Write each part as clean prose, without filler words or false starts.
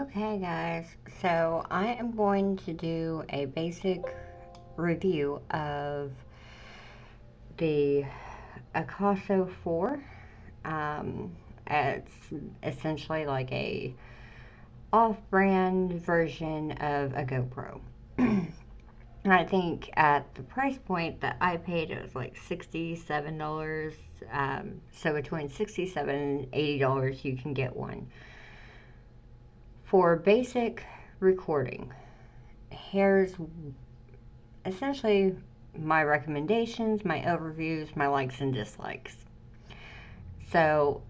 Okay, guys, so I am going to do a basic review of the Akaso 4. Um, it's essentially like a off-brand version of a GoPro. And I think at the price point that I paid, it was like $67. So between $67 and $80, you can get one. For basic recording, here's essentially my recommendations, my overviews, my likes and dislikes. So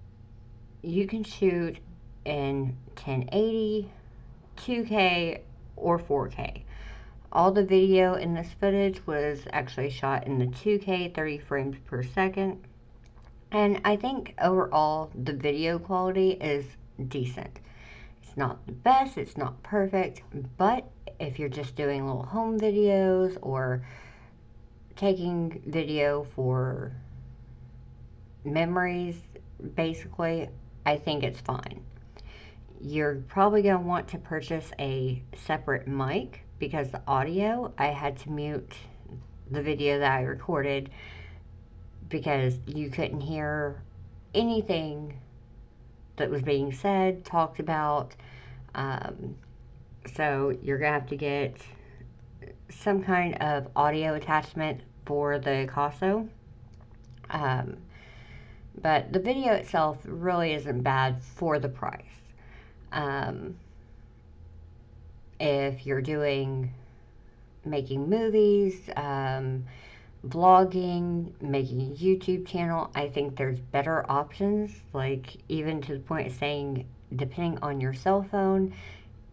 you can shoot in 1080, 2K, or 4K. All the video in this footage was actually shot in the 2K 30 frames per second. And I think overall the video quality is decent. It's not the best, it's not perfect, but if you're just doing little home videos or taking video for memories, basically, I think it's fine. You're probably going to want to purchase a separate mic because the audio, I had to mute the video that I recorded because you couldn't hear anything that was being said, talked about. Um, so you're going to have to get some kind of audio attachment for the Akaso. Um, but the video itself really isn't bad for the price. Um, if you're doing making movies, vlogging, making a YouTube channel, I think there's better options. Like, even to the point of saying, depending on your cell phone,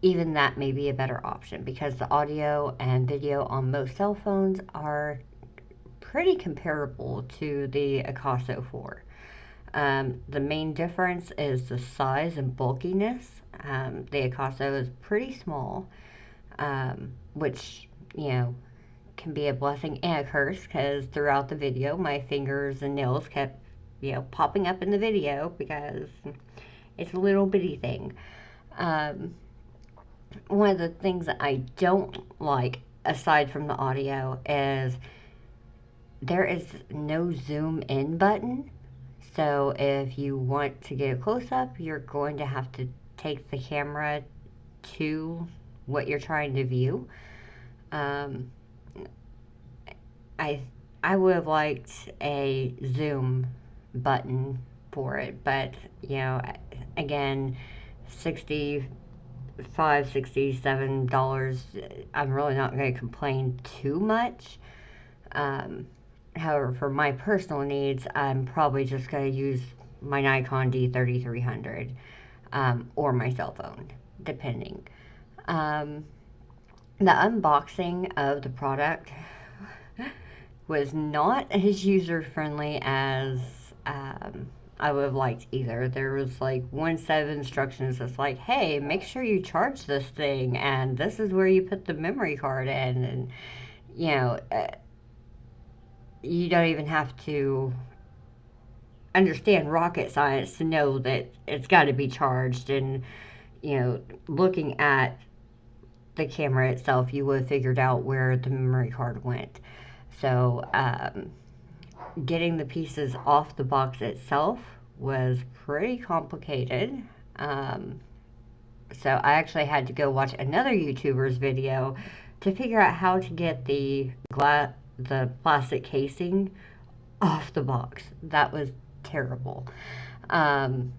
even that may be a better option because the audio and video on most cell phones are pretty comparable to the Akaso 4. The main difference is the size and bulkiness. The Akaso is pretty small, which, can be a blessing and a curse because throughout the video, my fingers and nails kept, popping up in the video because it's a little bitty thing. Um, One of the things that I don't like, aside from the audio, is there is no zoom in button. So if you want to get a close up, you're going to have to take the camera to what you're trying to view. Um, I I would have liked a zoom button for it, but again, 67 dollars. I'm really not going to complain too much. Um, However, for my personal needs, I'm probably just going to use my Nikon D3300 or my cell phone, depending. Um, the unboxing of the product was not as user friendly as I would have liked either. There was like one set of instructions that's like, hey, make sure you charge this thing, and this is where you put the memory card in, and you know, uh, you don't even have to understand rocket science to know that it's got to be charged. And looking at the camera itself, you would have figured out where the memory card went. So getting the pieces off the box itself was pretty complicated. Um, so I actually had to go watch another YouTuber's video to figure out how to get the plastic casing off the box. That was terrible. Um,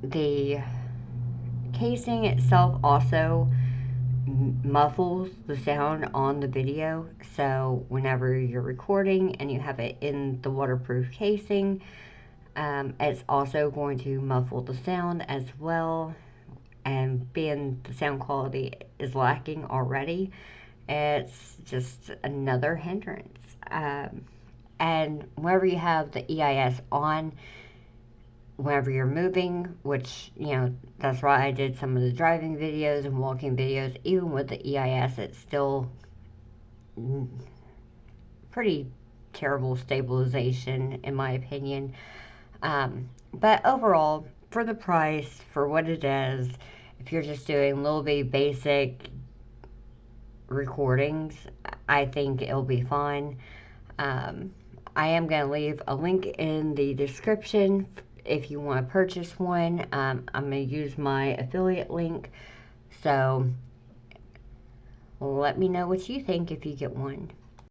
the casing itself also muffles the sound on the video. So whenever you're recording and you have it in the waterproof casing, it's also going to muffle the sound as well. And being the sound quality is lacking already, it's just another hindrance. And whenever you have the EIS on, whenever you're moving, which, that's why I did some of the driving videos and walking videos, even with the EIS, it's still pretty terrible stabilization, in my opinion. But overall, for the price, for what it is, if you're just doing little bitty basic recordings, I think it'll be fine. Um, I am going to leave a link in the description if you want to purchase one. I'm going to use my affiliate link. So let me know what you think if you get one.